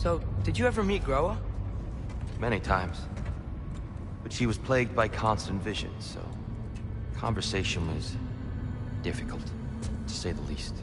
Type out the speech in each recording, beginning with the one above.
So, did you ever meet Groa? Many times. But she was plagued by constant visions, so conversation was difficult, to say the least.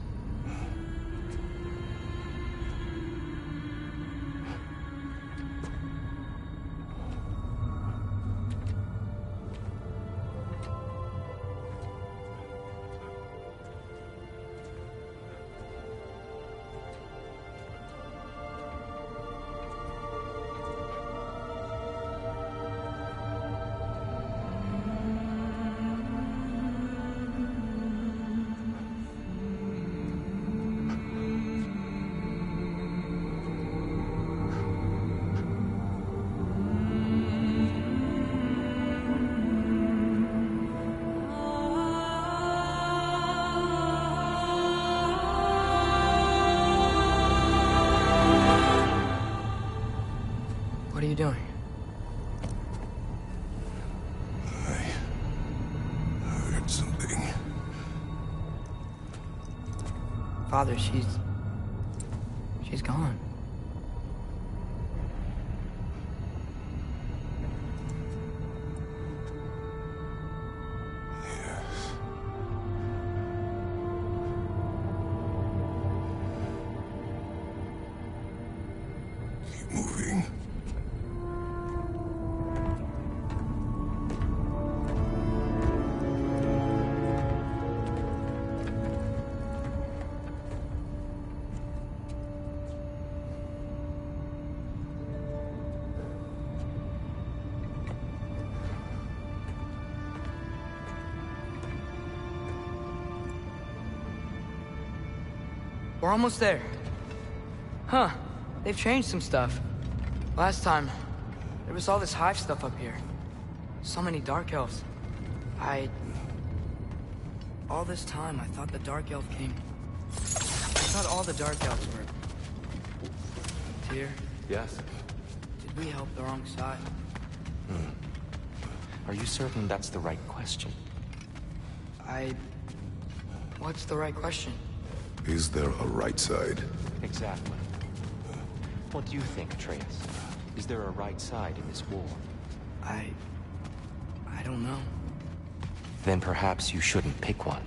What are you doing? I heard something. Father, she's gone. Yes. Keep moving. We're almost there. Huh. They've changed some stuff. Last time, there was all this hive stuff up here. So many dark elves. All this time, I thought the dark elf king... I thought all the dark elves were... Tyr, Yes? did we help the wrong side? Are you certain that's the right question? What's the right question? Is there a right side? Exactly. What do you think, Atreus? Is there a right side in this war? I don't know. Then perhaps you shouldn't pick one.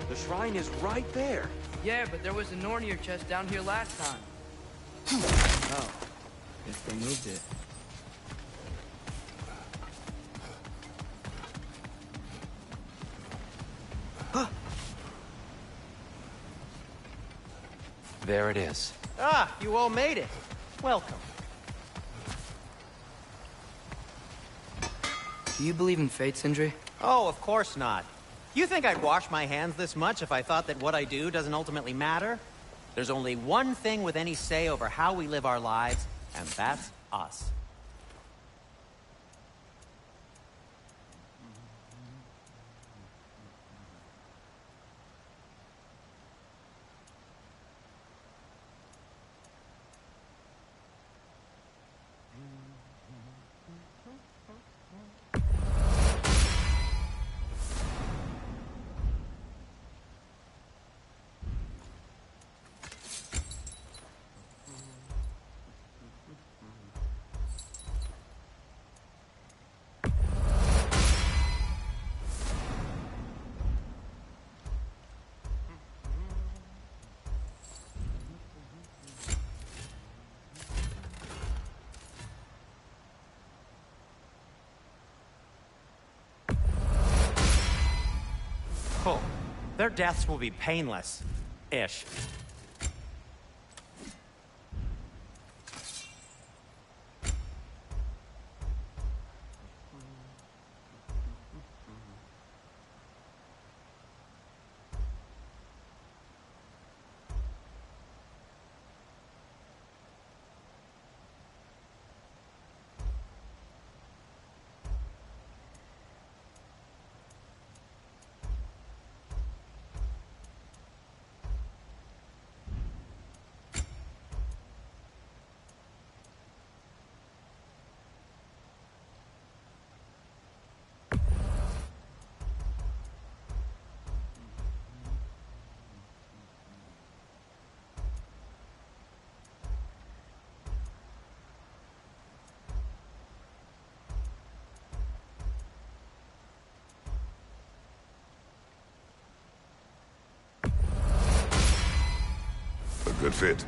The shrine is right there. Yeah, but there was a Nornir chest down here last time. Oh, guess they moved it. There it is. Ah, you all made it. Welcome. Do you believe in fate, Sindri? Oh, of course not. You think I'd wash my hands this much if I thought that what I do doesn't ultimately matter? There's only one thing with any say over how we live our lives, and that's us. Their deaths will be painless. Ish. A good fit.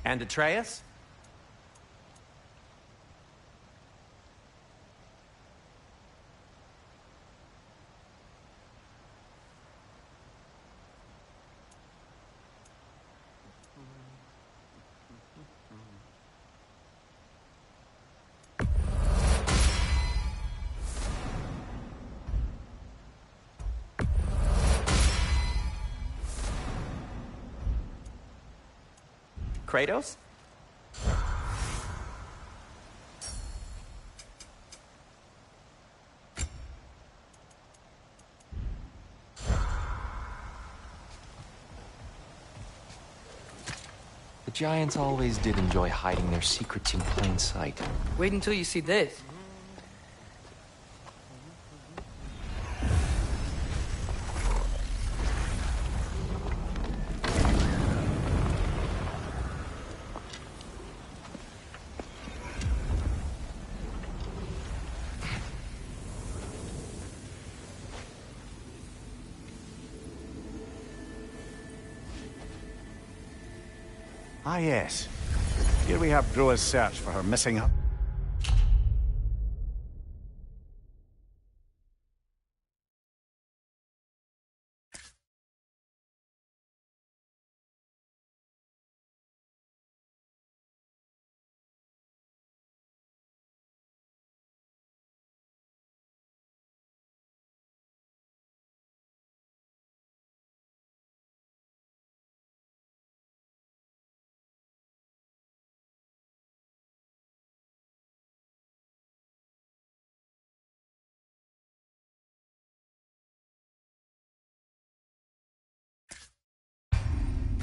And Atreus? Kratos? The giants always did enjoy hiding their secrets in plain sight. Wait until you see this. Ah, yes. Here we have Groa's search for her missing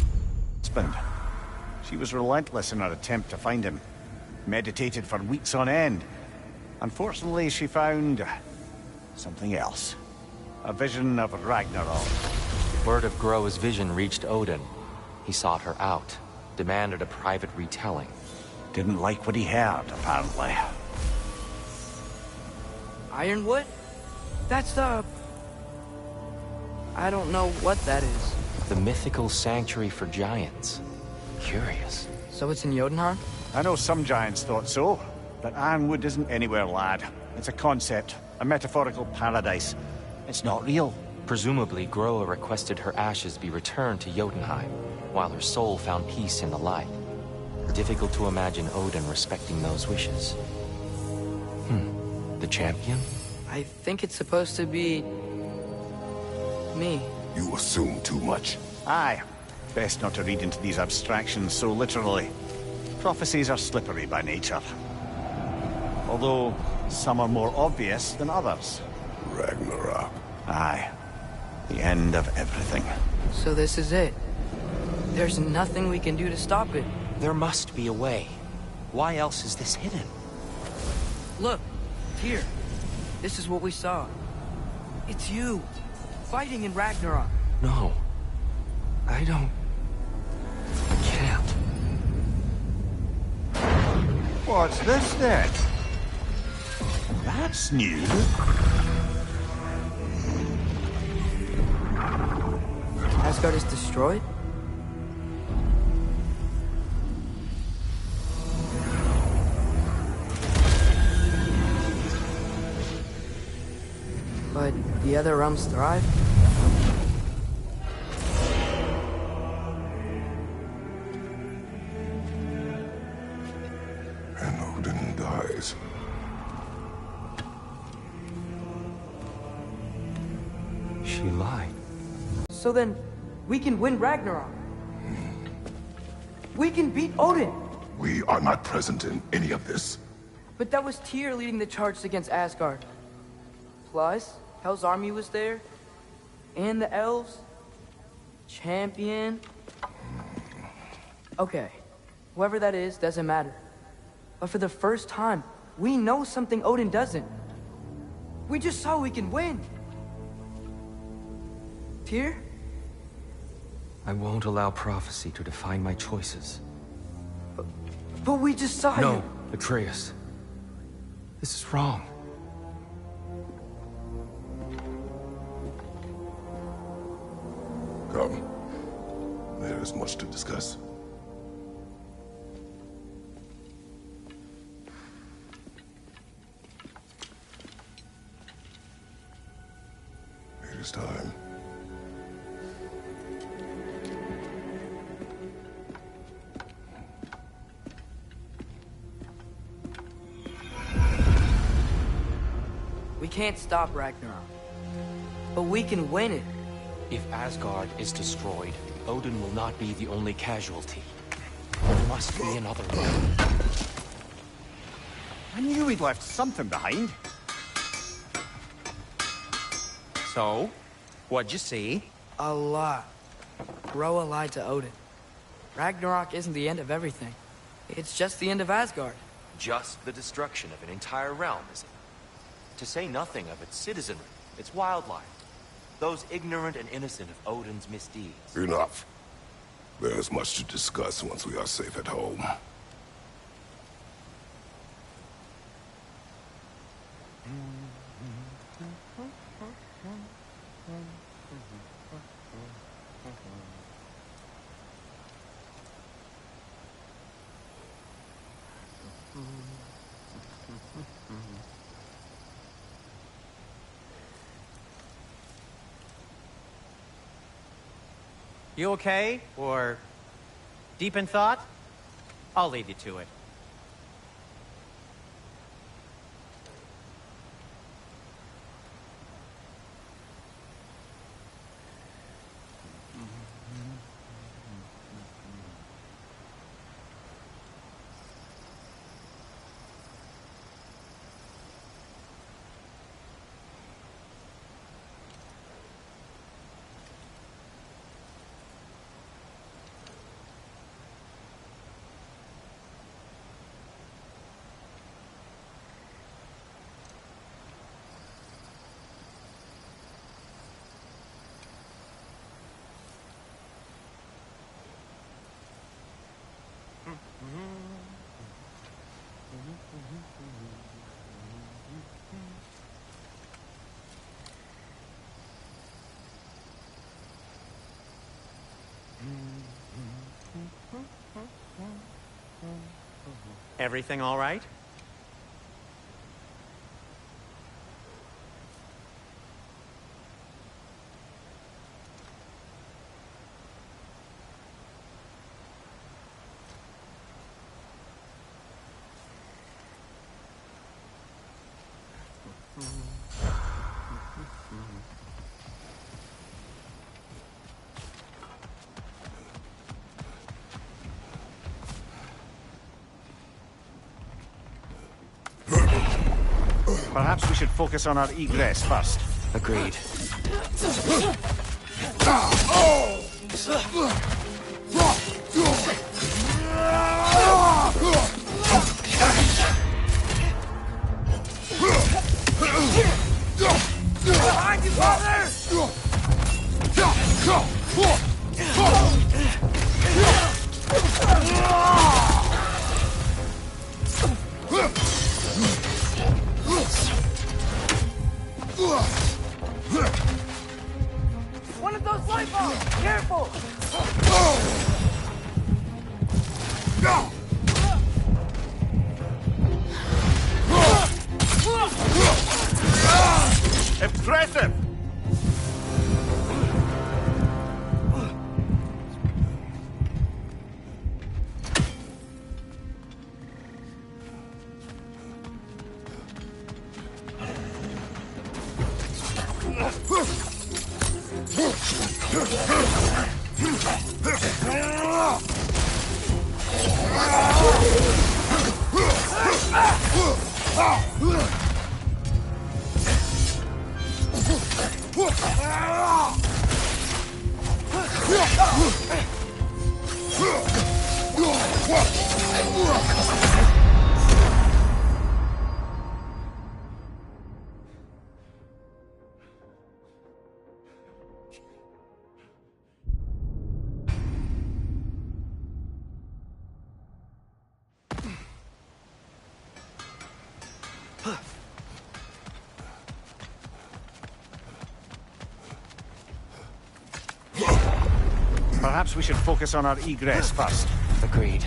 husband. She was relentless in her attempt to find him. Meditated for weeks on end. Unfortunately, she found something else. A vision of Ragnarok. Word of Groa's vision reached Odin. He sought her out, demanded a private retelling. Didn't like what he heard, apparently. Ironwood? That's the... I don't know what that is. The mythical sanctuary for giants. Curious. So it's in Jotunheim? I know some giants thought so, but Ironwood isn't anywhere, lad. It's a concept, a metaphorical paradise. It's not real. Presumably, Groa requested her ashes be returned to Jotunheim, while her soul found peace in the light. Difficult to imagine Odin respecting those wishes. The champion? I think it's supposed to be... me. You assume too much. Aye. Best not to read into these abstractions so literally. Prophecies are slippery by nature. Although, some are more obvious than others. Ragnarok. Aye. The end of everything. So this is it. There's nothing we can do to stop it. There must be a way. Why else is this hidden? Look, here. This is what we saw. It's you, fighting in Ragnarok. No. I don't... I can't. What's this then? That's new. Asgard is destroyed? But the other realms thrive? And Odin dies. She lied. So then, we can win Ragnarok. We can beat Odin. We are not present in any of this. But that was Tyr leading the charge against Asgard. Plus, Hell's army was there. And the elves. Champion. Okay. Whoever that is, doesn't matter. But for the first time, we know something Odin doesn't. We just saw we can win. Tyr? I won't allow prophecy to define my choices. But we just saw No, you. Atreus. This is wrong. Come. There is much to discuss. It is time. We can't stop Ragnarok. But we can win it. If Asgard is destroyed, Odin will not be the only casualty. There must be another way. I knew he'd left something behind. So, what'd you see? A lot. Groa lied to Odin. Ragnarok isn't the end of everything. It's just the end of Asgard. Just the destruction of an entire realm, is it? To say nothing of its citizenry, its wildlife. Those ignorant and innocent of Odin's misdeeds. Enough. There is much to discuss once we are safe at home. You okay? Or deep in thought? I'll leave you to it. Everything all right? Perhaps we should focus on our egress first. Agreed. Impressive! Perhaps we should focus on our egress first. Agreed.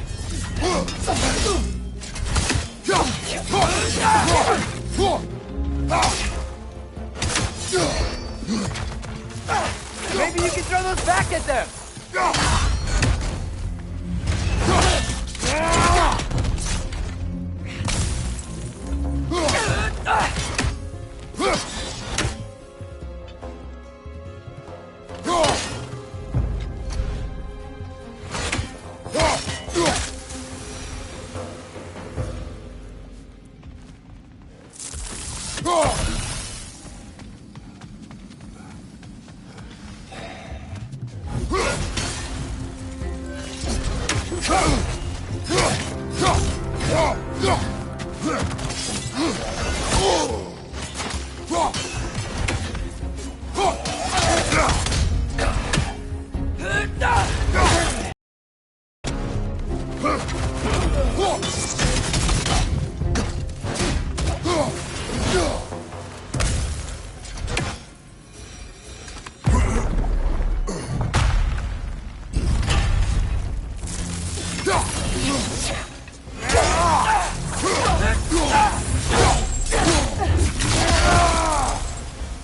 Maybe you can throw those back at them!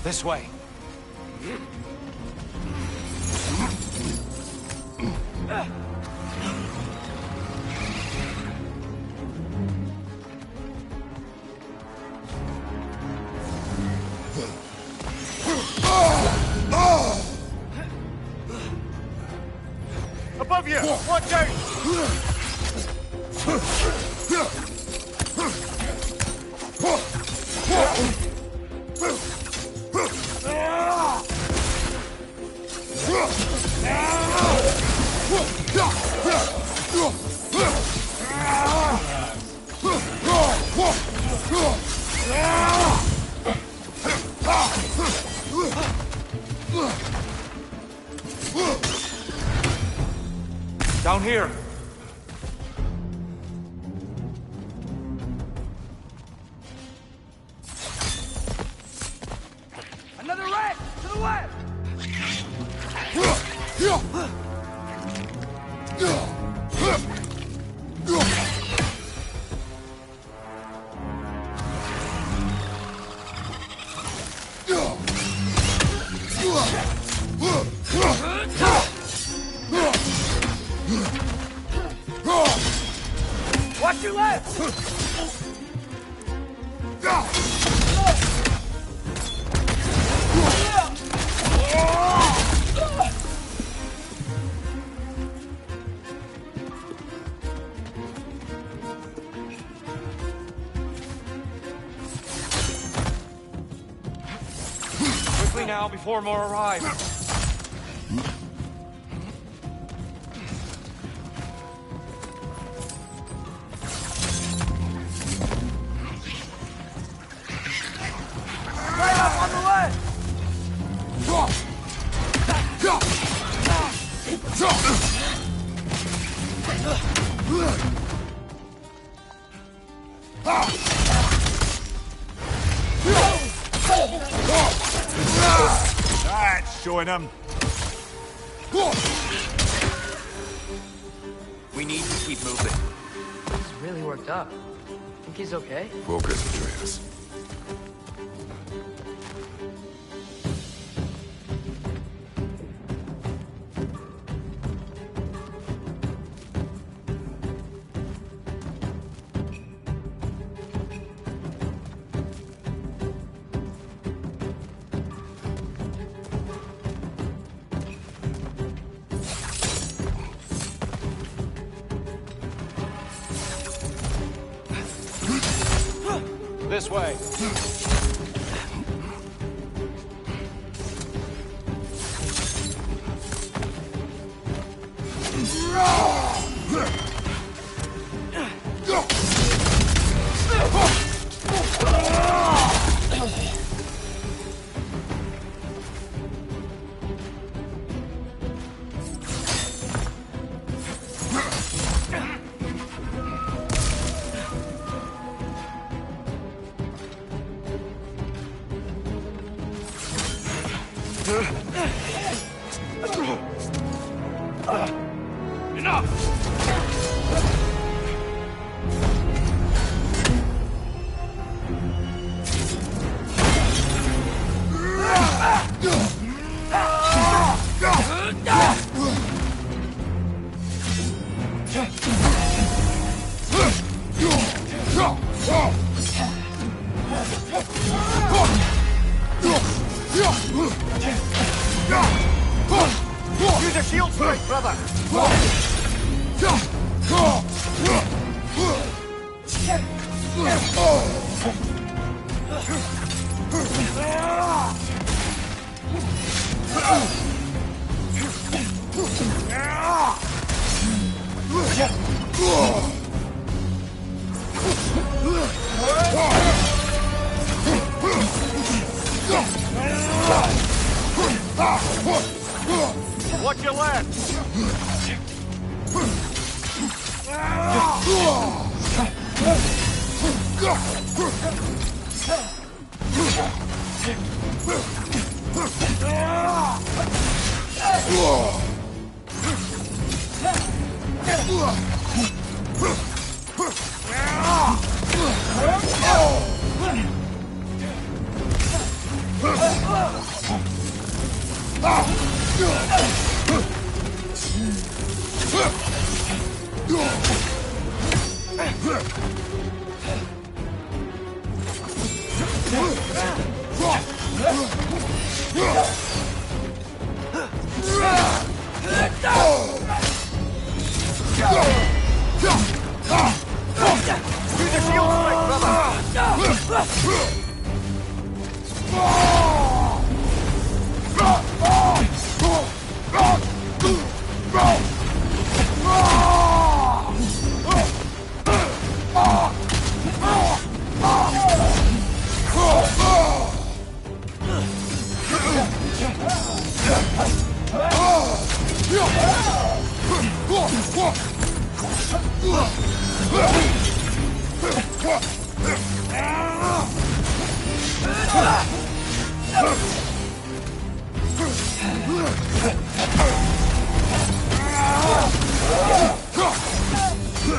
This way. Above you! Watch out! Down here. Another rat! To the left! Watch your left! Quickly now, before more arrive. Right up on the left! That's showing him. We need to keep moving. worked up. Think he's okay? Focus, Atreus. This way. Use a shield strike, brother! Watch your left!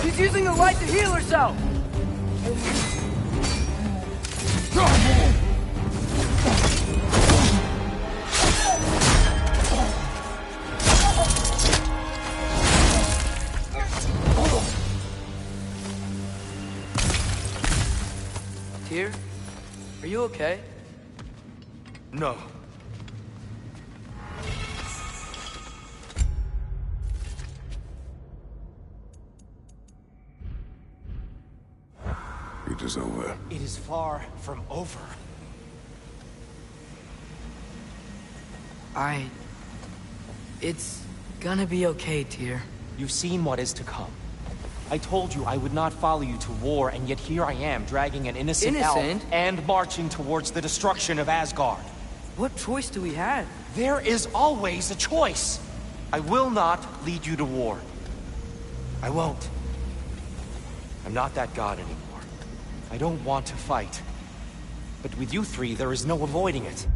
She's using the light to heal herself! Tyr? Are you okay? No. It is over. It is far from over. It's gonna be okay, Tyr. You've seen what is to come. I told you I would not follow you to war, and yet here I am, dragging an innocent elf and marching towards the destruction of Asgard. What choice do we have? There is always a choice. I will not lead you to war. I won't. I'm not that god anymore. I don't want to fight. But with you three, there is no avoiding it.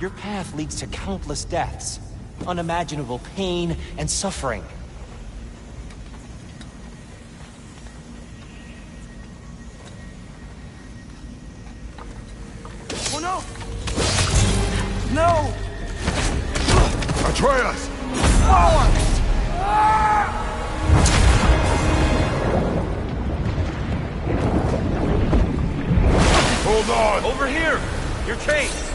Your path leads to countless deaths, unimaginable pain and suffering. Oh no! No! Atreus! Hold on! Over here! You're chased!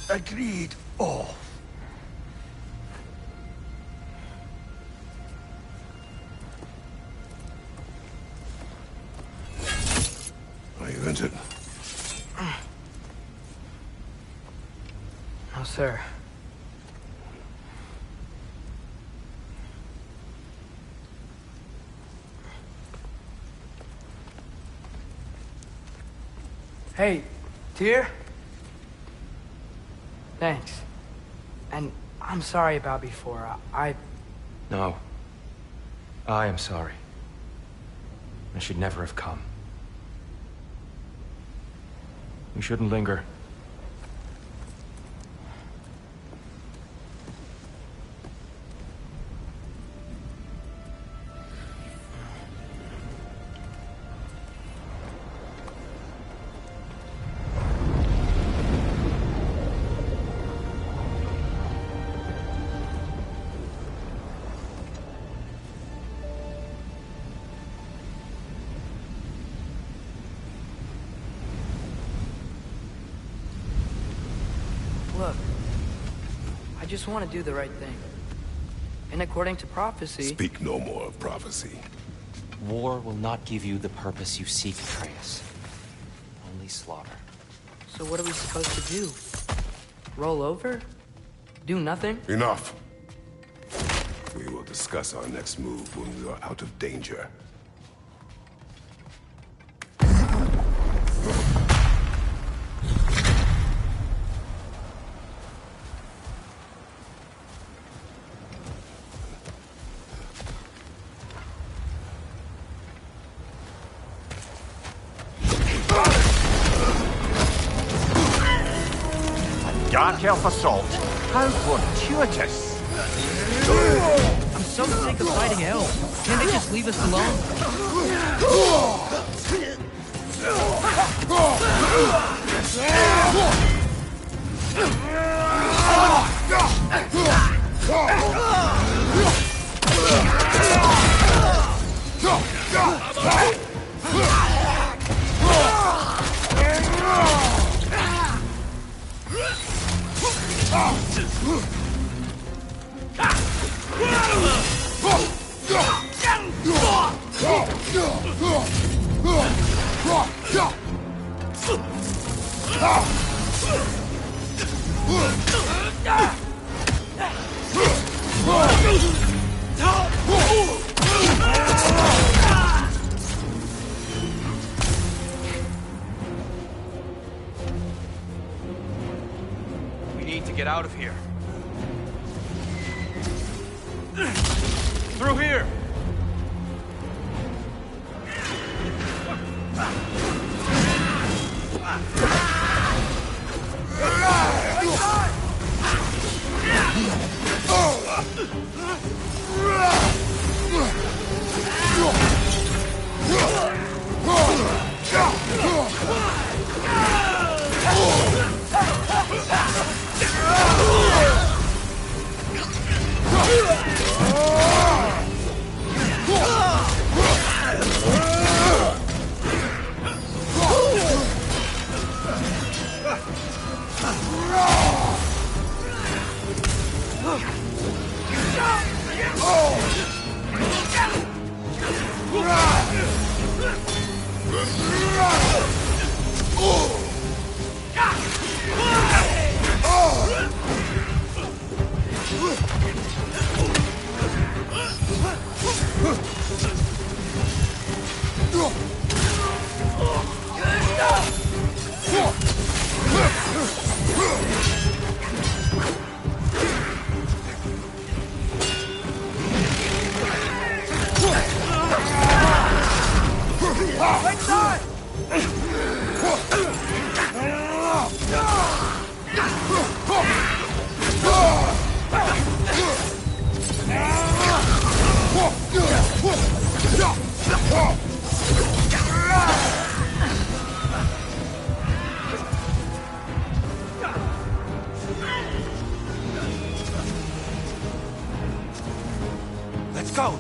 Agreed. Oh. Are you injured? No, sir. Hey, Tyr? Thanks. And I'm sorry about before. No. I am sorry. I should never have come. We shouldn't linger. Look, I just want to do the right thing. And according to prophecy... Speak no more of prophecy. War will not give you the purpose you seek, Atreus. Only slaughter. So what are we supposed to do? Roll over? Do nothing? Enough. We will discuss our next move when we are out of danger. Dark Elf Assault. How fortuitous. I'm so sick of fighting elves. Can't they just leave us alone? We need to get out of here. Through here!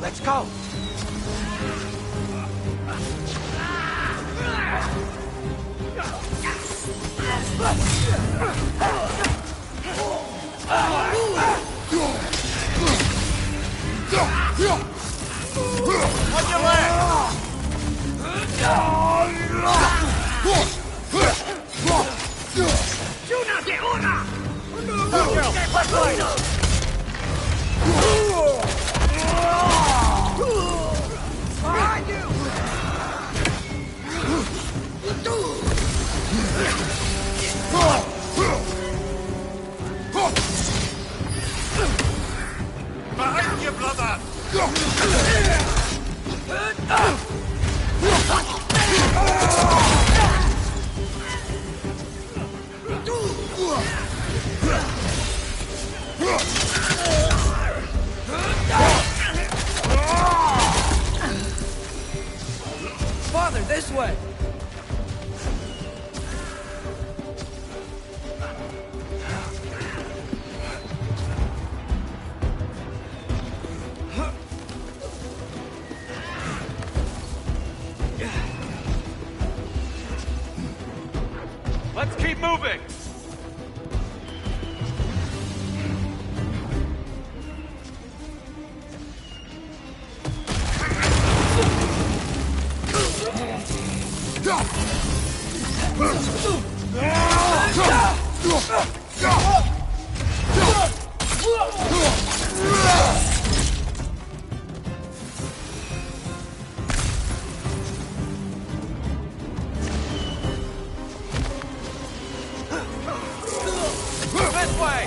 Let's go! On your left! Behind you! Behind you, brother! Father, this way! Let's keep moving! This way!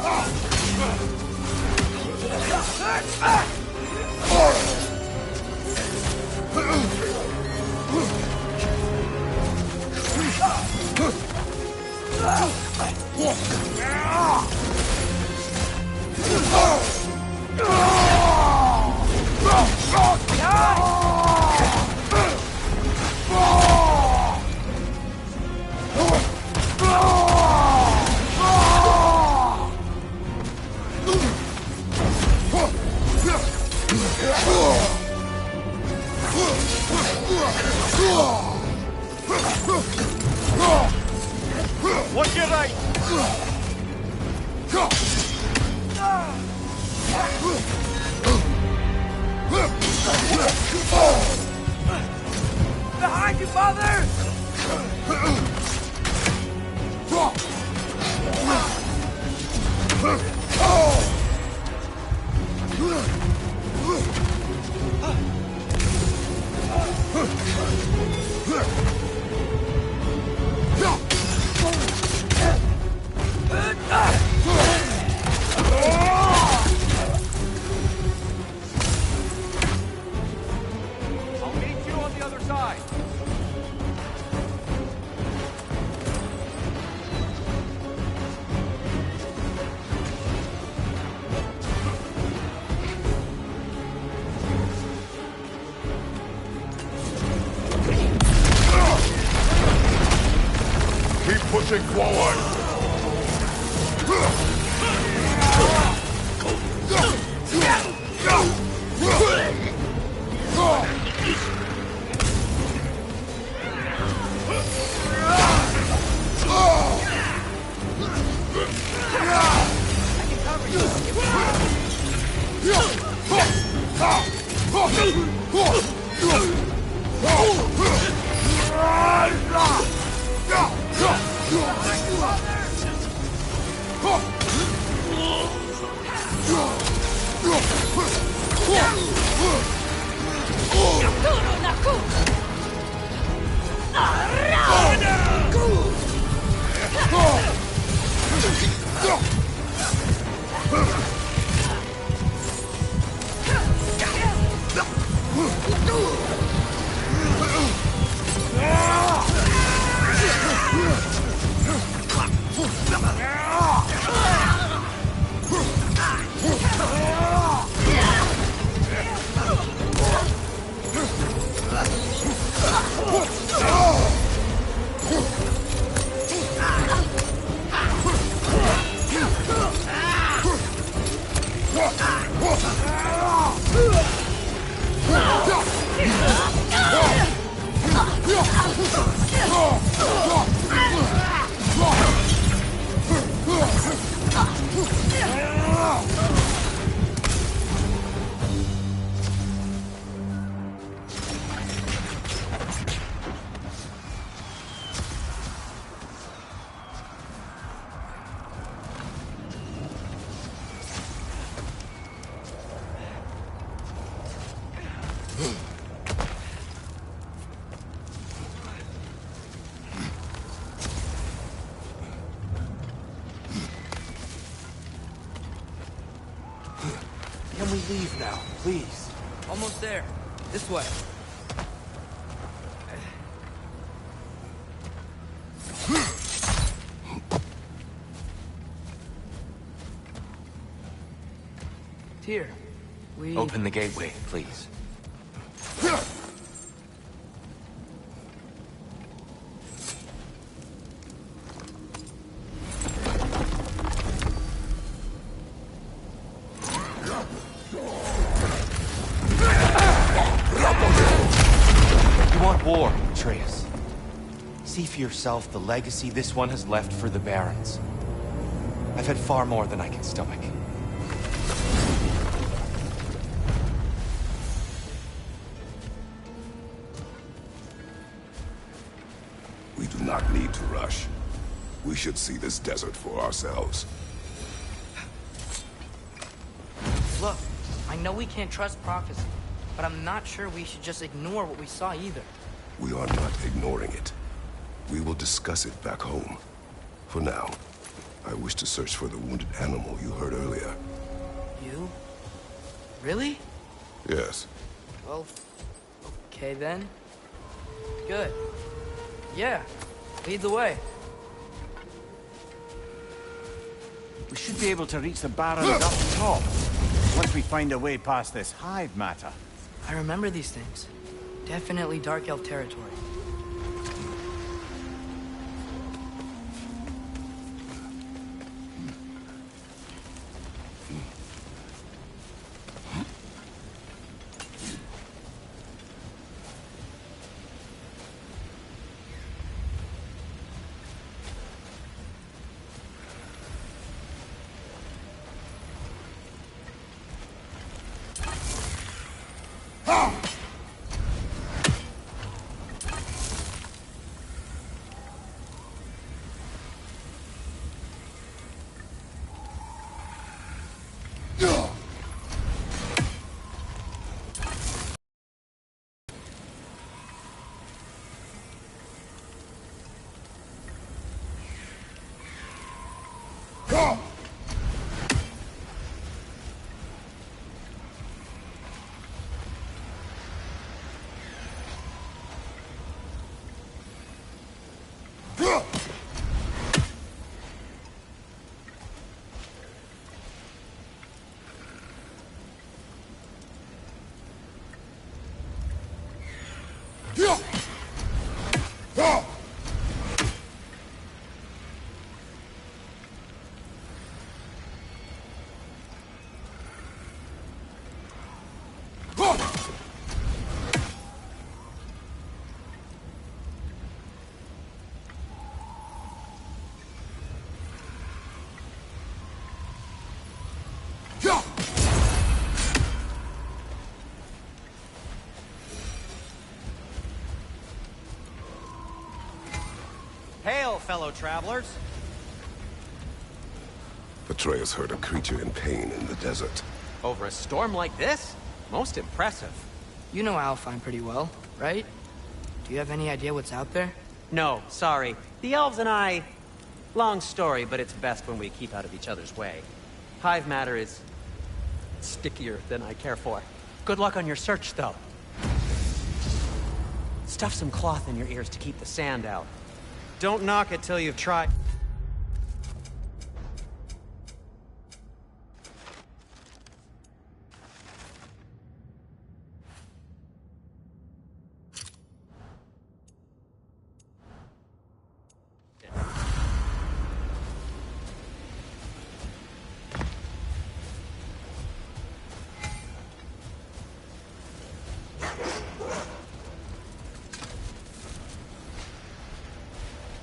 Watch your right! Behind you, Father! I'll meet you on the other side. Keep pushing forward! I can cover you. Can we leave now, please? Almost there. This way. Here. We... Open the gateway, please. You want war, Atreus. See for yourself the legacy this one has left for the Barons. I've had far more than I can stomach. We do not need to rush. We should see this desert for ourselves. Look, I know we can't trust prophecy, but I'm not sure we should just ignore what we saw either. We are not ignoring it. We will discuss it back home. For now, I wish to search for the wounded animal you heard earlier. You? Really? Yes. Well, okay then. Good. Yeah, lead the way. We should be able to reach the Barons up top, once we find a way past this hive matter. I remember these things. Definitely Dark Elf territory. fellow travelers. Atreus heard a creature in pain in the desert. Over a storm like this? Most impressive. You know Alfheim pretty well, right? Do you have any idea what's out there? No, sorry. The elves and I... Long story, but it's best when we keep out of each other's way. Hive matter is... stickier than I care for. Good luck on your search, though. Stuff some cloth in your ears to keep the sand out. Don't knock it till you've tried.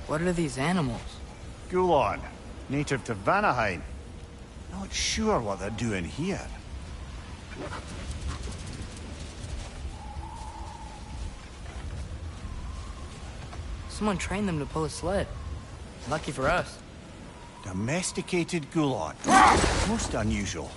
What are these animals? Gulon, native to Vanaheim. Not sure what they're doing here. Someone trained them to pull a sled. Lucky for us. Domesticated Gulon. Most unusual.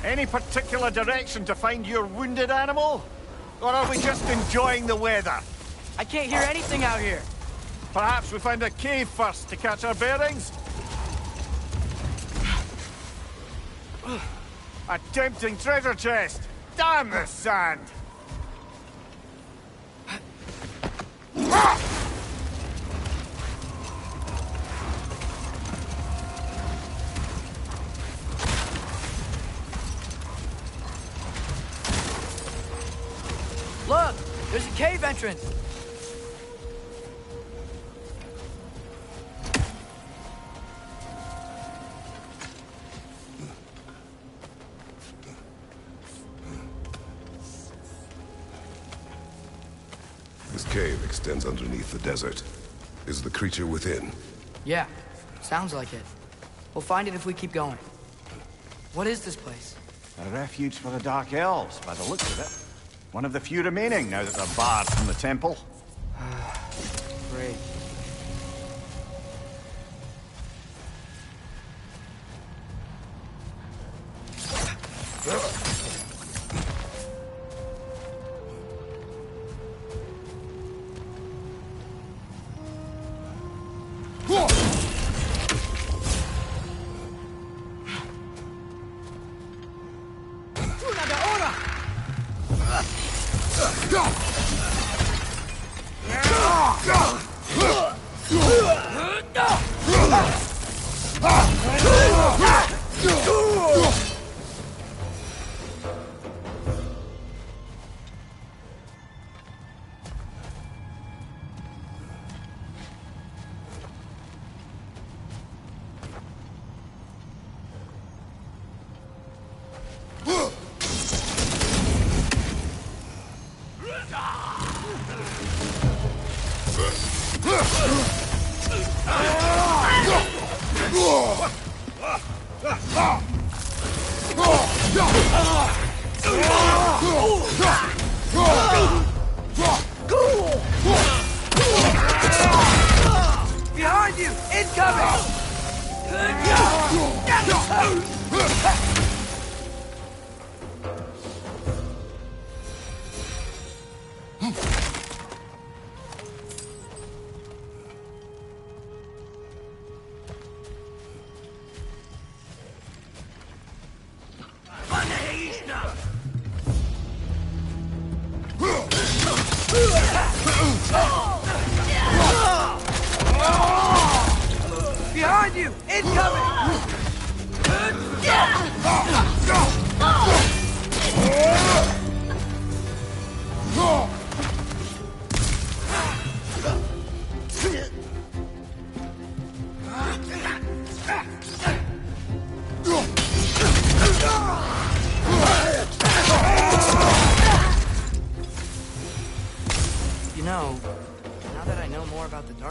Any particular direction to find your wounded animal? Or are we just enjoying the weather? I can't hear anything out here. Perhaps we find a cave first to catch our bearings? A tempting treasure chest! Damn the sand! Look! There's a cave entrance! This cave extends underneath the desert. Is the creature within? Yeah, sounds like it. We'll find it if we keep going. What is this place? A refuge for the Dark Elves, by the looks of it. One of the few remaining now that they're barred from the temple. Great. Behind you! Incoming! Behind you! Incoming!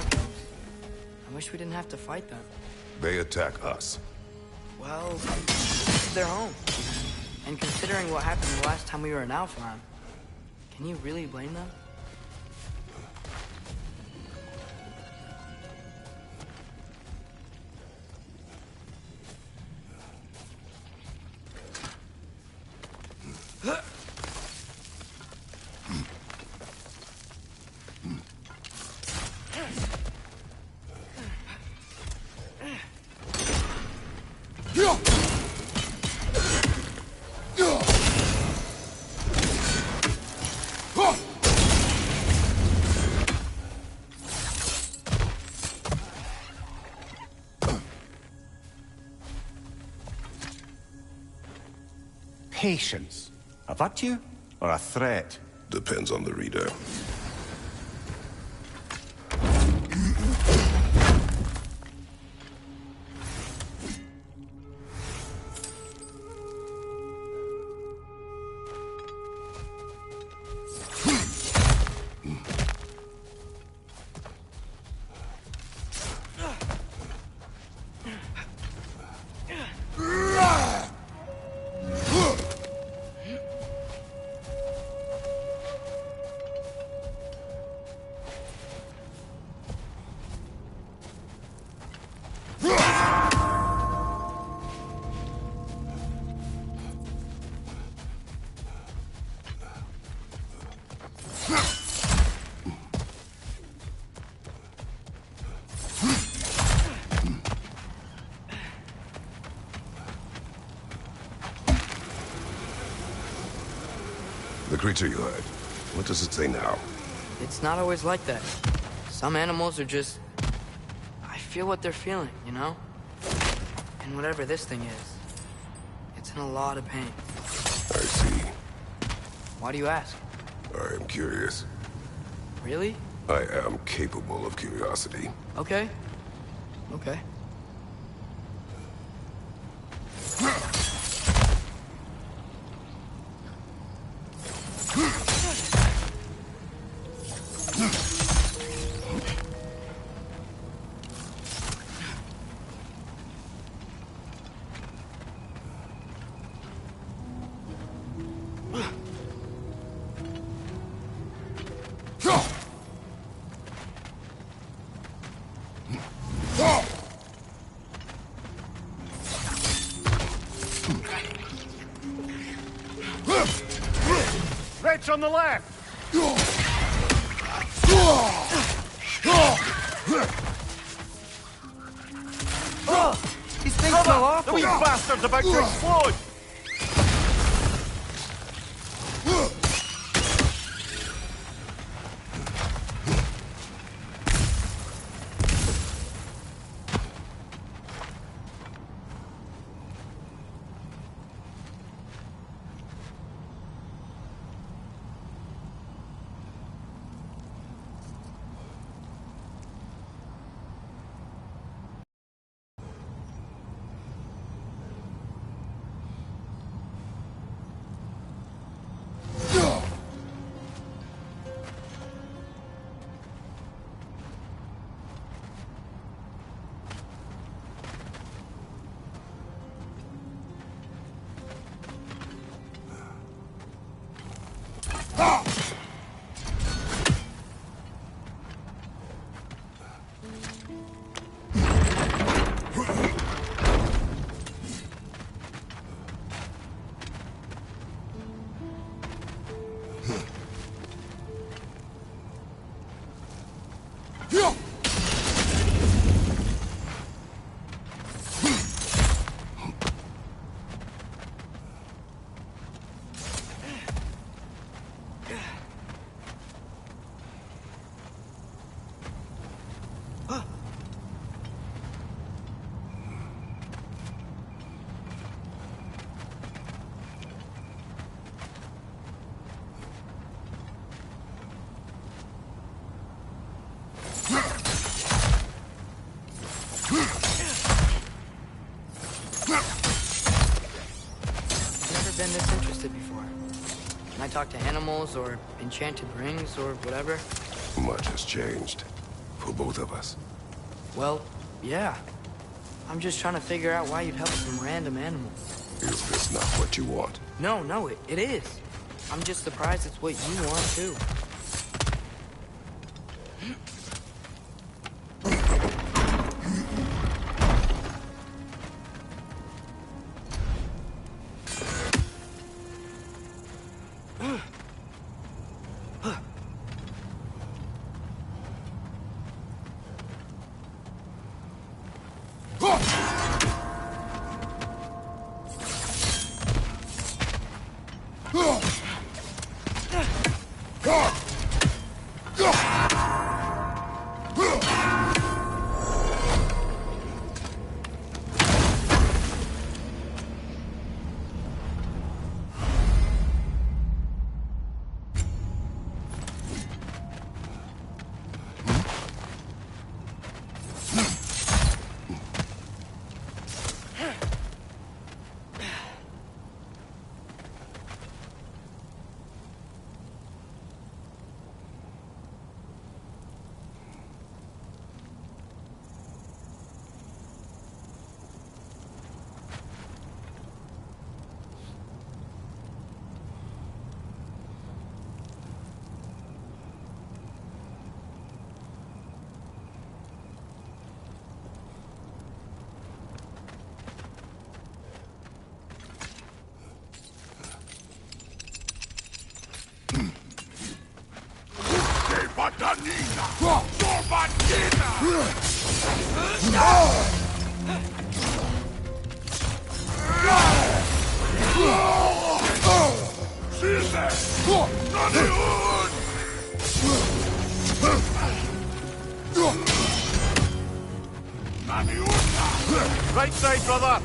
things. I wish we didn't have to fight them. They attack us. Well, this is their home. And considering what happened the last time we were in Aflheim, can you really blame them? Patience. A virtue or a threat? Depends on the reader. The creature you heard, what does it say now? It's not always like that. Some animals are just... I feel what they're feeling, you know? And whatever this thing is, it's in a lot of pain. I see. Why do you ask? I am curious. Really? I am capable of curiosity. Okay. Okay. Threats on the left! These things smell awful! The wee bastard's about to explode! Been this interested before. Can I talk to animals or enchanted rings or whatever? Much has changed. for both of us. Well, yeah. I'm just trying to figure out why you'd help some random animal. Is this not what you want? No, it is. I'm just surprised it's what you want, too. Right side, brother!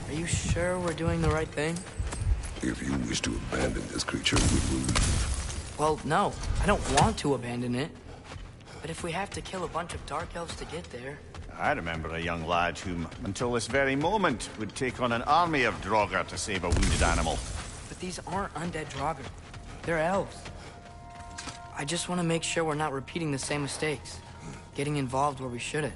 Are you sure we're doing the right thing? If you wish to abandon this creature, we will leave. Well, no. I don't want to abandon it. But if we have to kill a bunch of Dark Elves to get there... I remember a young lad whom, until this very moment, would take on an army of Draugr to save a wounded animal. But these aren't undead Draugr. They're elves. I just want to make sure we're not repeating the same mistakes. Getting involved where we shouldn't.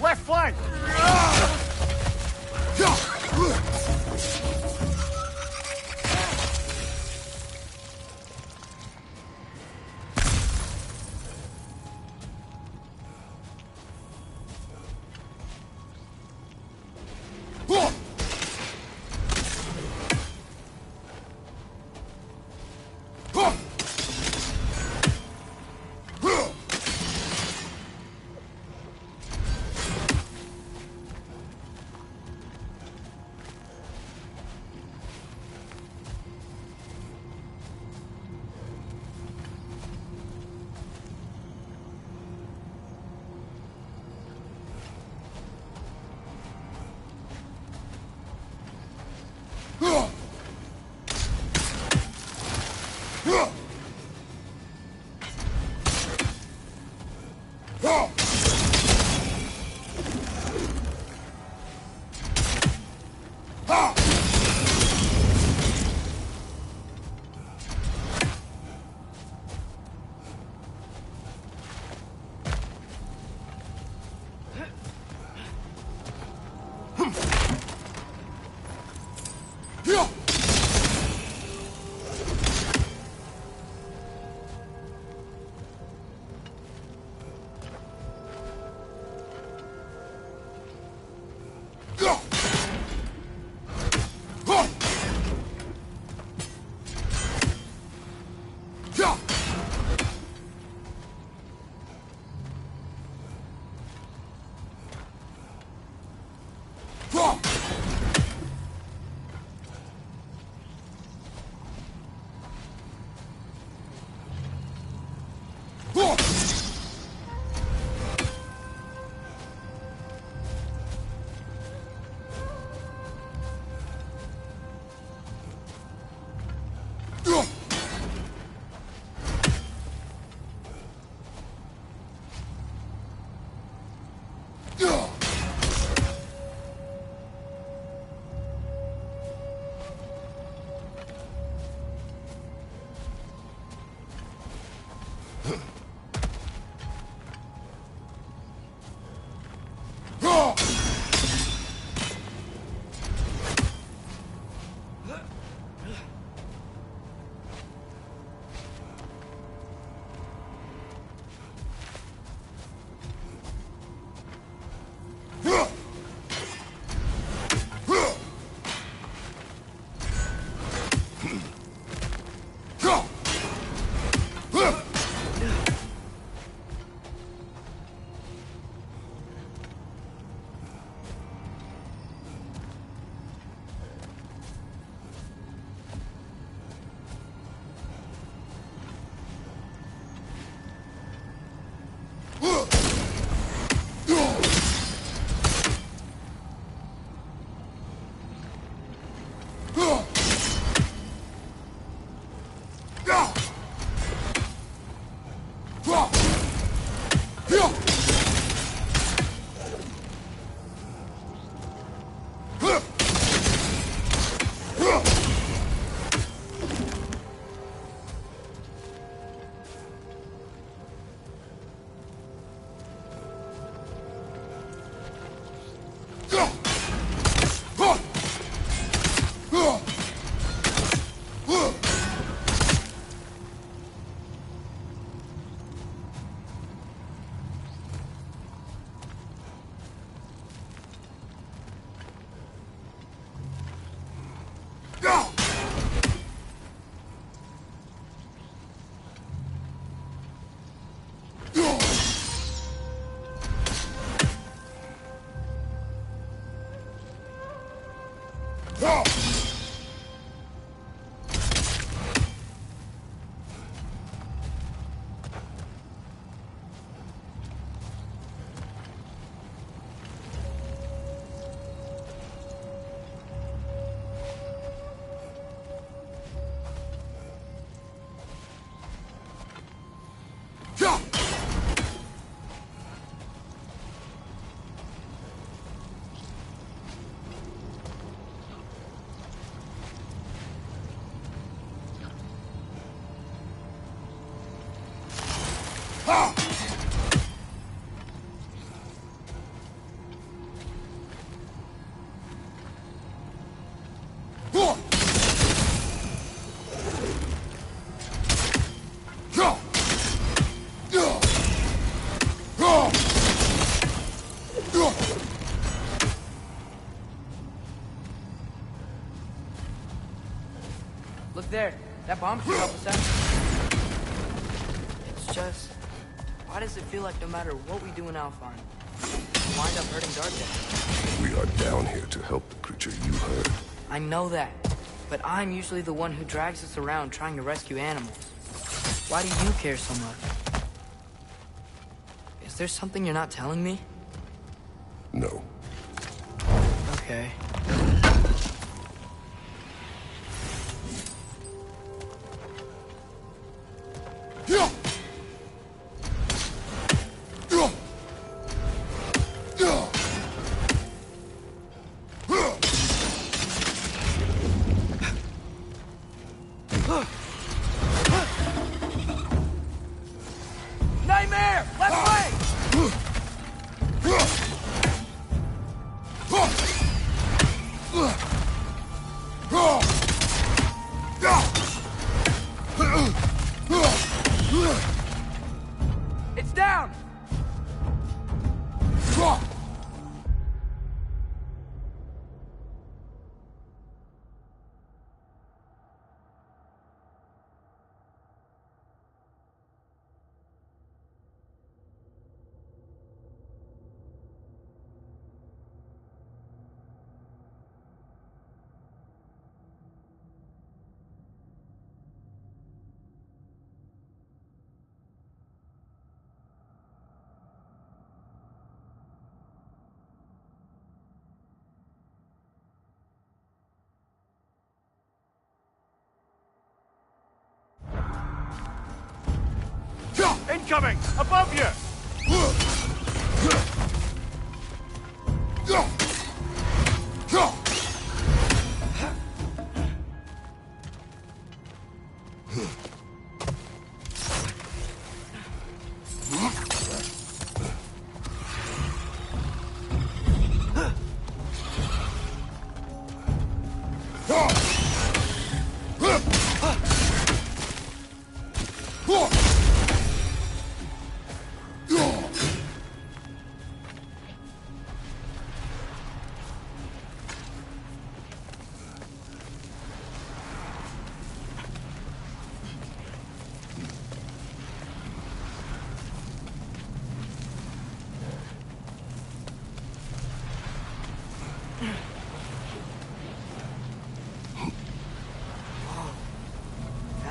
Left flank! Look there. That bomb should help us out. It's just... why does it feel like no matter what we do in Aflheim, we wind up hurting Darkdead? We are down here to help the creature you heard. I know that, but I'm usually the one who drags us around trying to rescue animals. Why do you care so much? Is there something you're not telling me? No. Okay. It's down! Incoming! Above you!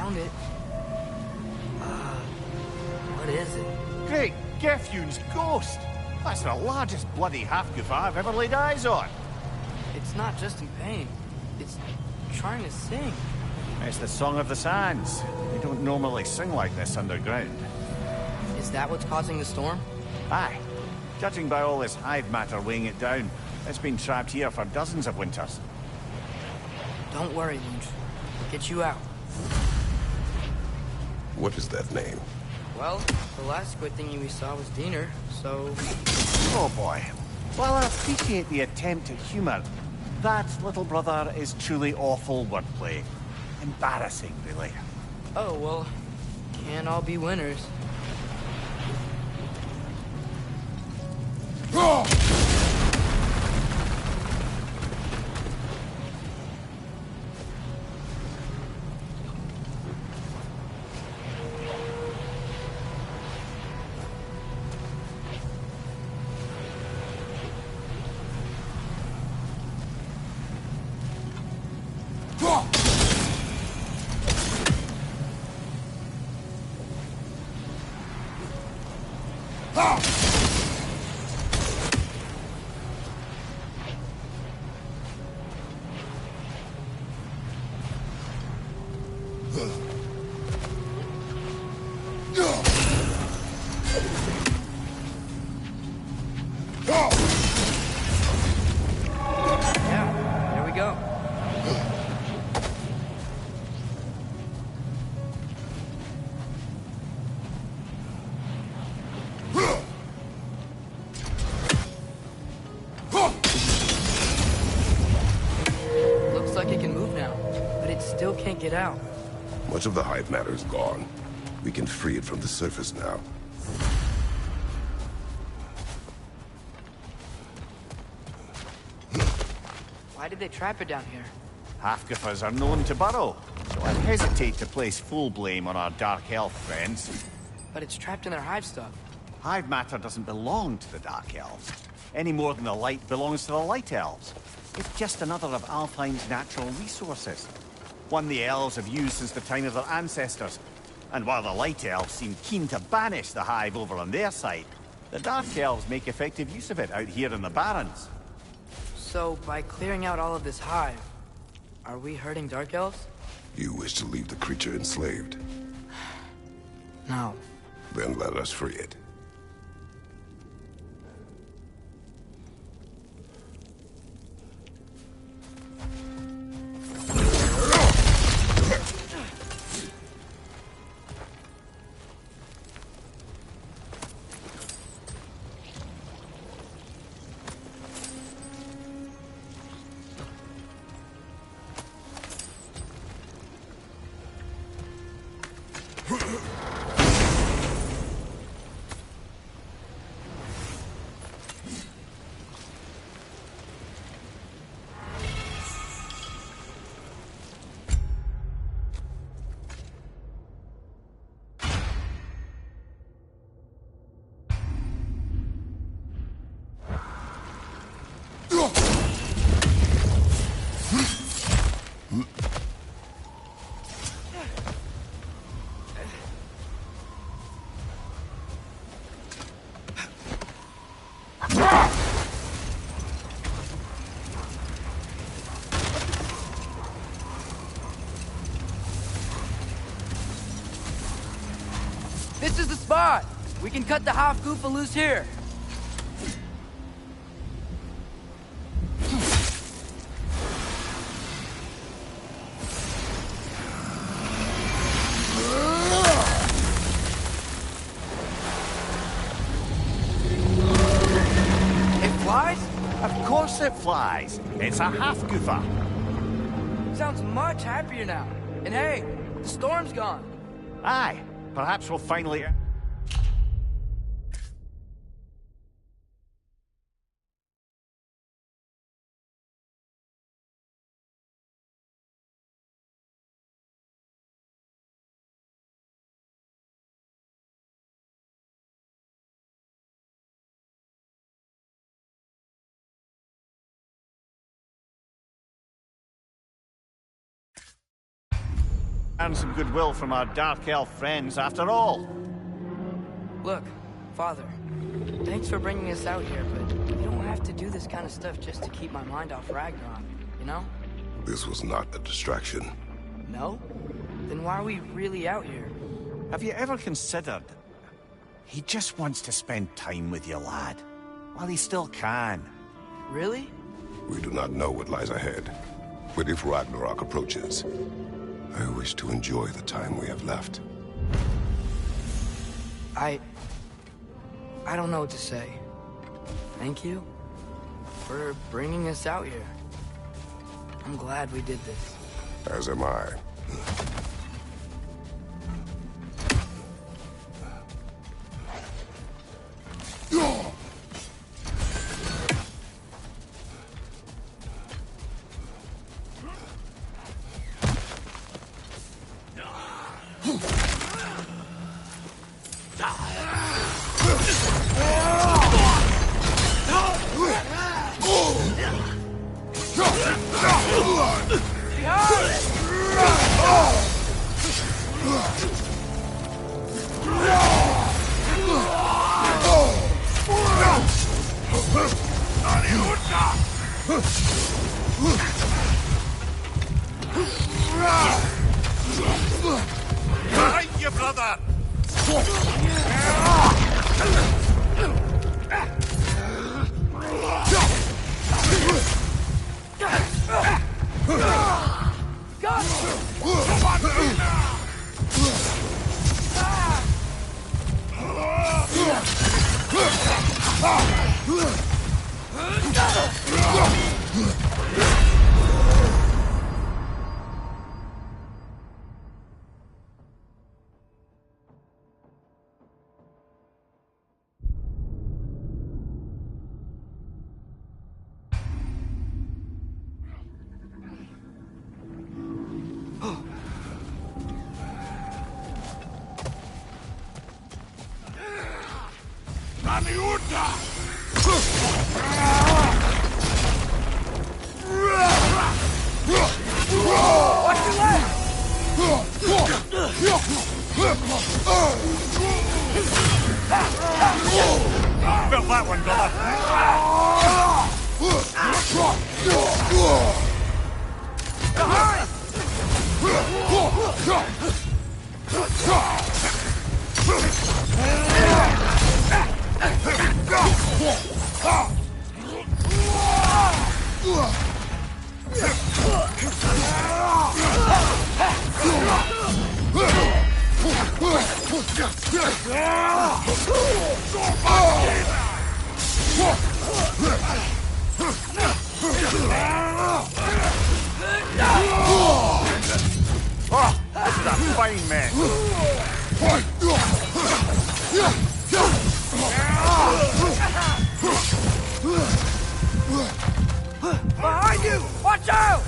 found it. What is it? Great Gefyun's ghost! That's the largest bloody half-goof I've ever laid eyes on. It's not just in pain. It's trying to sing. It's the Song of the Sands. They don't normally sing like this underground. Is that what's causing the storm? Aye. Judging by all this hive matter weighing it down, it's been trapped here for dozens of winters. Don't worry, Lynch. We'll get you out. What is that name? Well, the last squid thingy we saw was Diener, so... Oh boy. While I appreciate the attempt at humor, that, little brother, is truly awful wordplay. Embarrassing, really. Oh, well, can't all be winners. Yeah, there we go. Looks like it can move now, but it still can't get out. Much of the hive matter is gone. We can free it from the surface now. Why did they trap it down here? Half-goofers are known to burrow, so I hesitate to place full blame on our dark elf friends. But it's trapped in their hive stuff. Hive matter doesn't belong to the dark elves, any more than the light belongs to the light elves. It's just another of Alfheim's natural resources. One the elves have used since the time of their ancestors. And while the light elves seem keen to banish the hive over on their side, the dark elves make effective use of it out here in the Barrens. So, by clearing out all of this hive, are we hurting Dark Elves? You wish to leave the creature enslaved? No. Then let us free it. This is the spot! We can cut the half goofa loose here. It flies? Of course it flies. It's a half-goofer. Sounds much happier now. And hey, the storm's gone. Aye, perhaps we'll finally... Earn some goodwill from our dark elf friends after all. Look, Father, thanks for bringing us out here, but you don't have to do this kind of stuff just to keep my mind off Ragnarok, you know? This was not a distraction. No? Then why are we really out here? Have you ever considered... He just wants to spend time with you, lad. While he still can. Really? We do not know what lies ahead. But if Ragnarok approaches, I wish to enjoy the time we have left. I don't know what to say. Thank you for bringing us out here. I'm glad we did this. As am I. Behind you, brother! Felt that one, this is a fine man. Behind you! Watch out!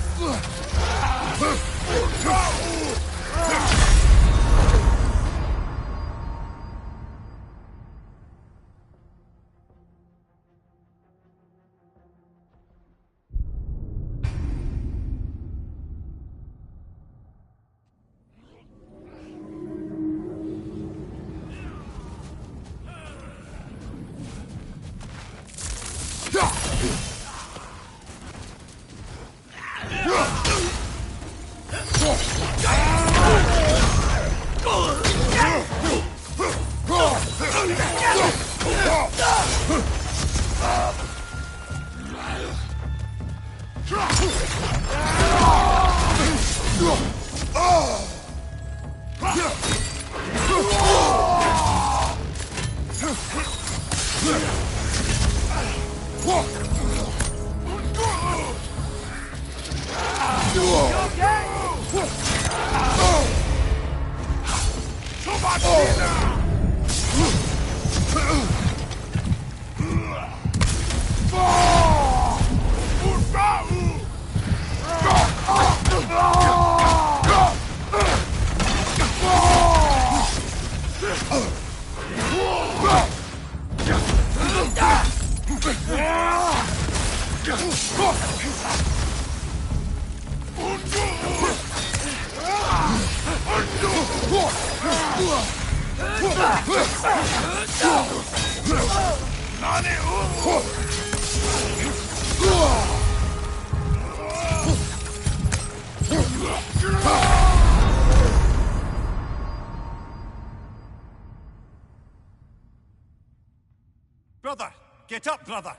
Brother! Get up, brother!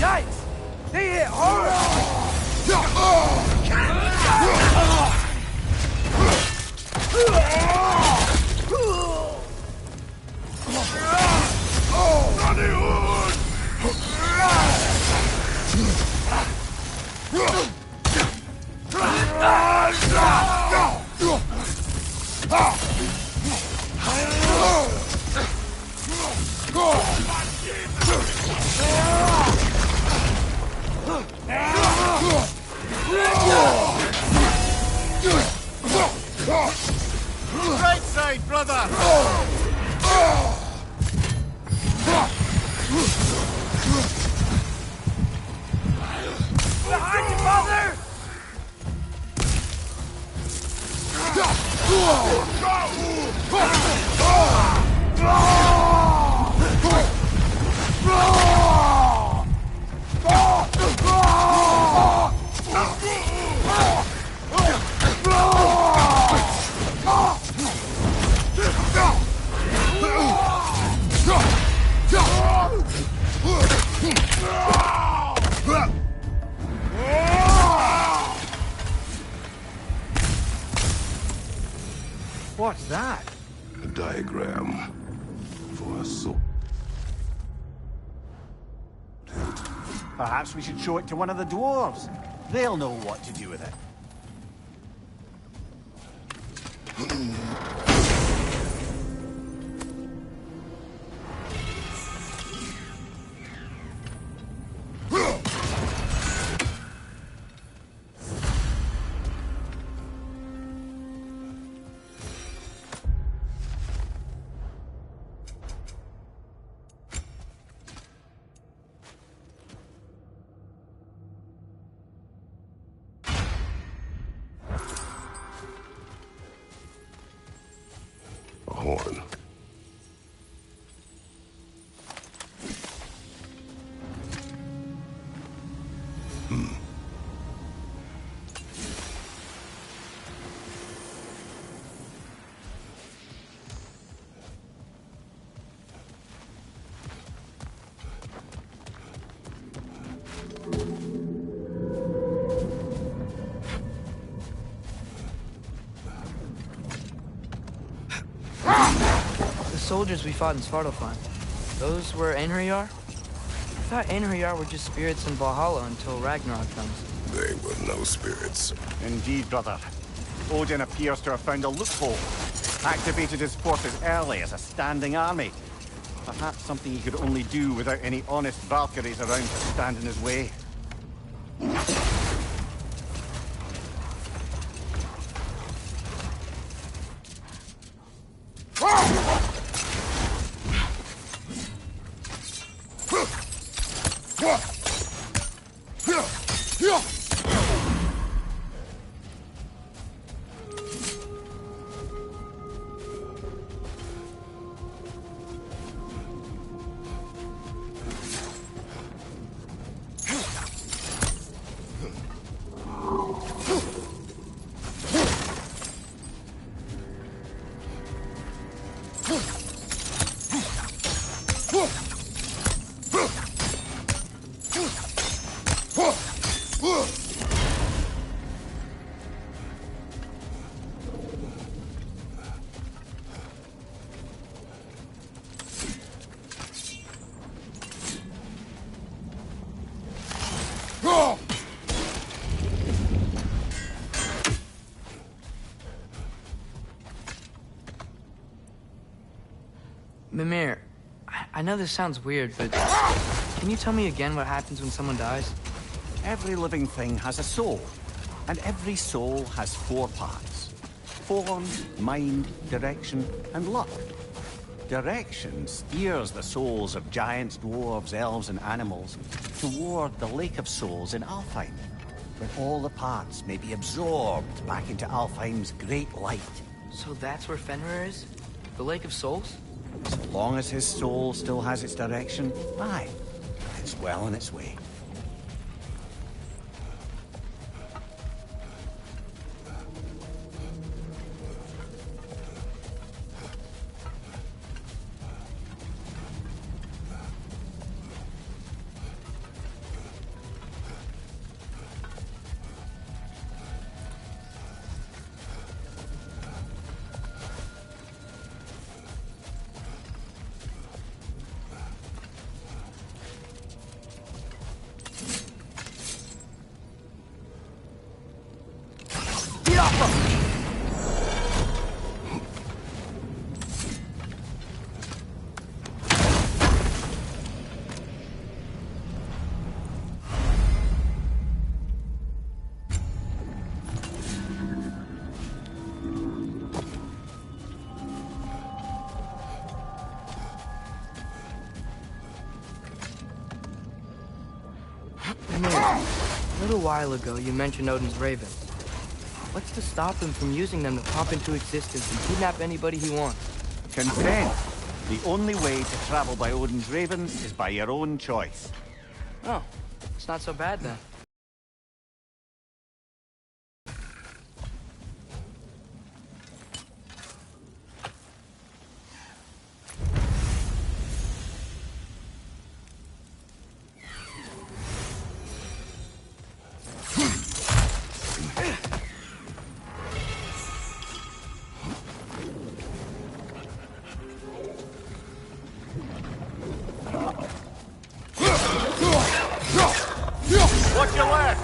Yikes! They hit hard! Right side, brother! Behind you, father! What's that? A diagram for a sword. Perhaps we should show it to one of the dwarves. They'll know what to do with it. A horn. The soldiers we fought in Svartalfheim, those were Einherjar? I thought Einherjar were just spirits in Valhalla until Ragnarok comes. They were no spirits. Indeed, brother. Odin appears to have found a loophole. Activated his forces early as a standing army. Perhaps something he could only do without any honest Valkyries around to stand in his way. Mimir, I know this sounds weird, but can you tell me again what happens when someone dies? Every living thing has a soul, and every soul has 4 parts. Form, mind, direction, and luck. Direction steers the souls of giants, dwarves, elves, and animals toward the Lake of Souls in Alfheim, where all the parts may be absorbed back into Alfheim's great light. So that's where Fenrir is? The Lake of Souls? So long as his soul still has its direction, aye, it's well on its way. A little while ago, you mentioned Odin's ravens. What's to stop him from using them to pop into existence and kidnap anybody he wants? Consent. The only way to travel by Odin's ravens is by your own choice. Oh, it's not so bad then. Watch your left!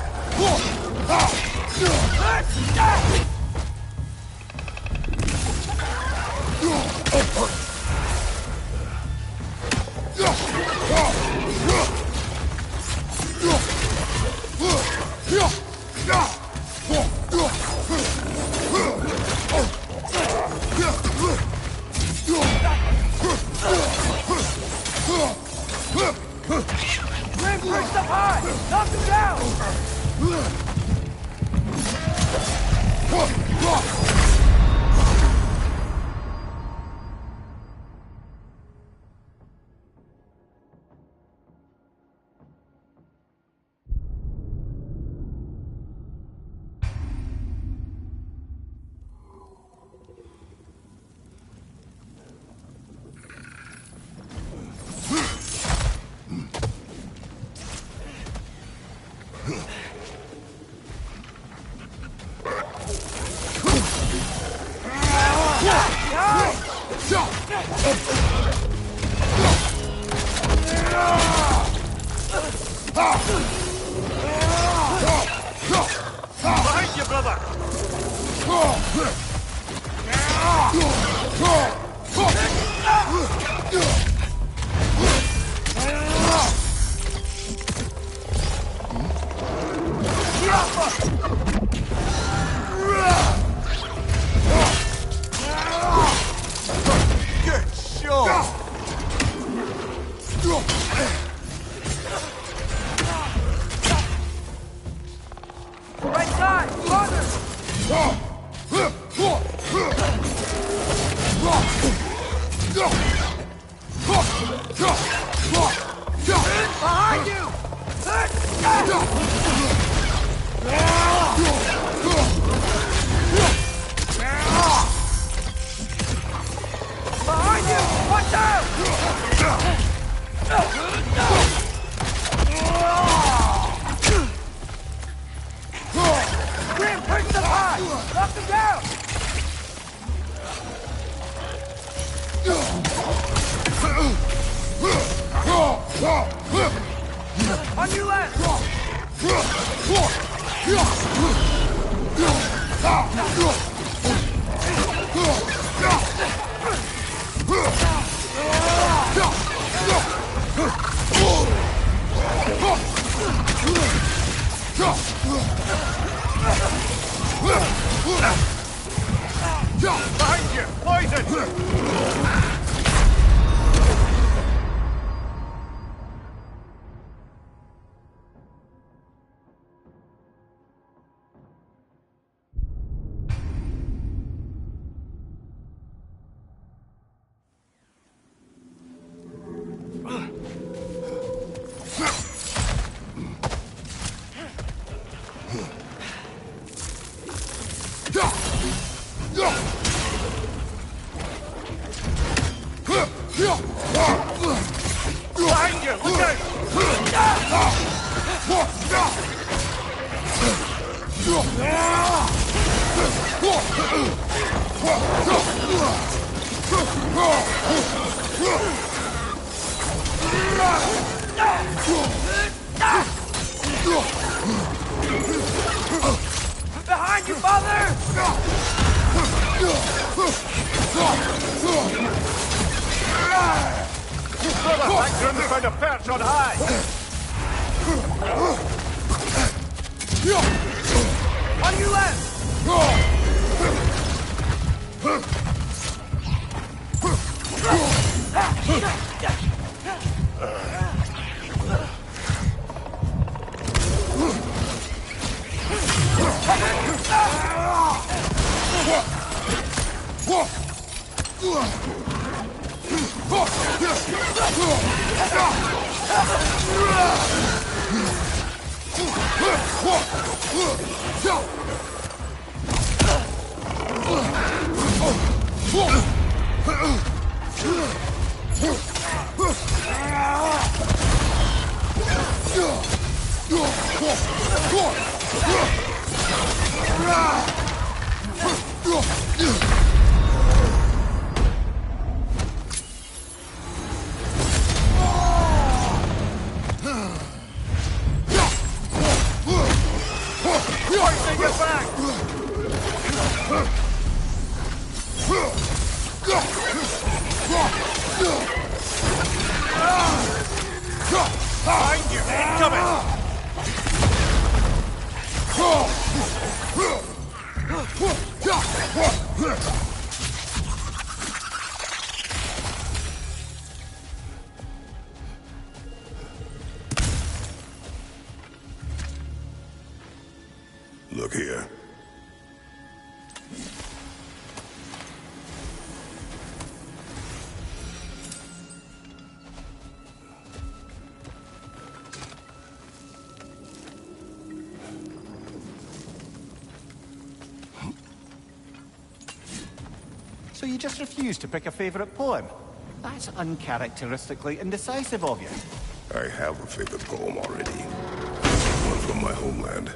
Behind you, brother! Good shot! Right side! Father! Behind you! Behind you! Watch out! Grim, push them high! Knock them down! On your left! Behind you! Poison! Behind you! Look Behind you, father! Thanks for found a perch on high! On your left! Behind you! Incoming! Look here. So you just refuse to pick a favorite poem? That's uncharacteristically indecisive of you. I have a favorite poem already. One from my homeland.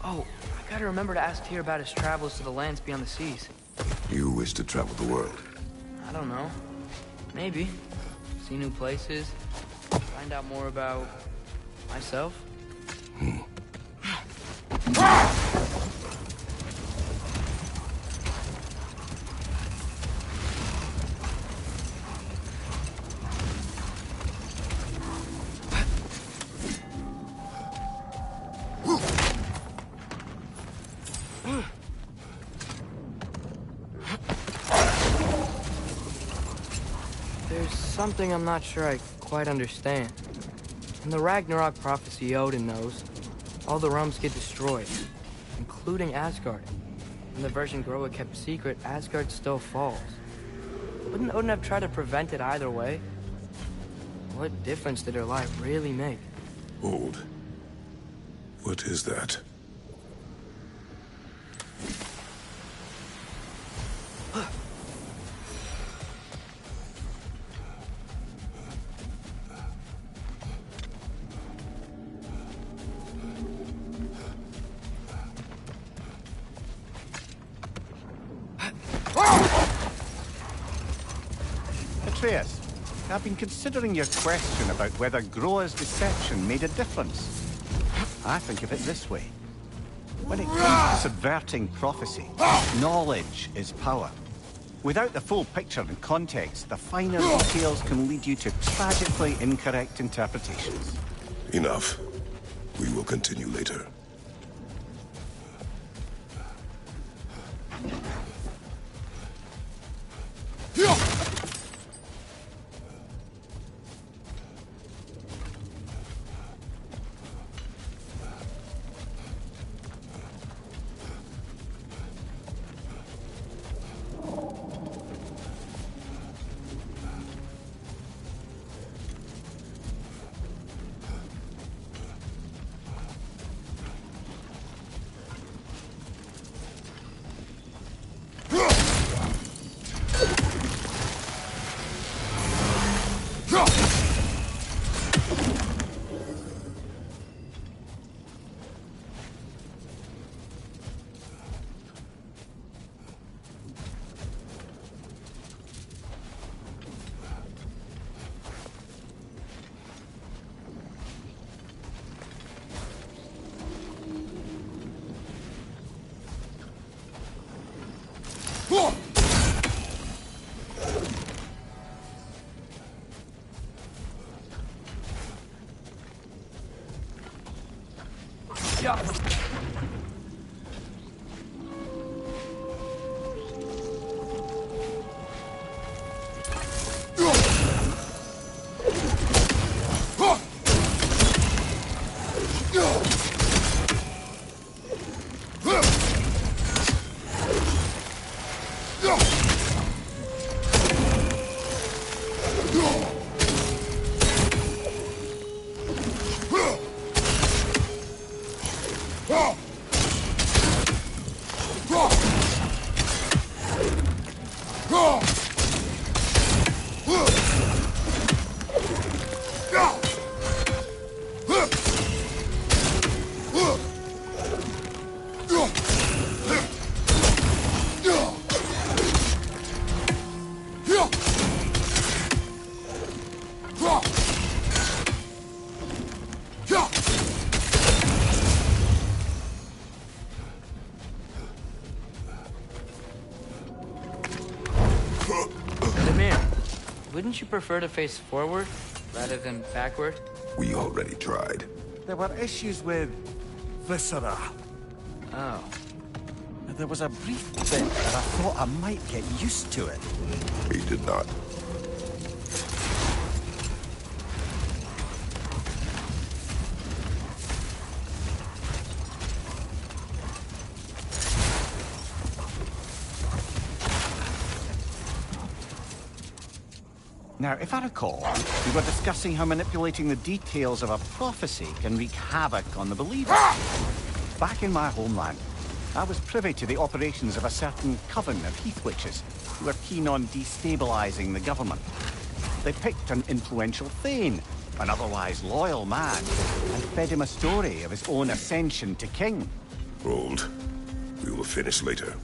Oh, I gotta remember to ask Tyr about his travels to the lands beyond the seas. You wish to travel the world. I don't know. Maybe. See new places. Find out more about... myself. There's something I'm not sure I quite understand. In the Ragnarok prophecy Odin knows, all the realms get destroyed, including Asgard. In the version GOW kept secret, Asgard still falls. Wouldn't Odin have tried to prevent it either way? What difference did her life really make? Hold. What is that? Atreus, I've been considering your question about whether Groa's deception made a difference. I think of it this way. When it comes to subverting prophecy, knowledge is power. Without the full picture and context, the finer details can lead you to tragically incorrect interpretations. Enough. We will continue later. Wouldn't you prefer to face forward rather than backward? We already tried. There were issues with viscera. Oh. There was a brief bit that I thought I might get used to it. He did not. Now, if I recall, we were discussing how manipulating the details of a prophecy can wreak havoc on the believers. Back in my homeland, I was privy to the operations of a certain coven of heath witches who were keen on destabilizing the government. They picked an influential thane, an otherwise loyal man, and fed him a story of his own ascension to king. Hold. We will finish later.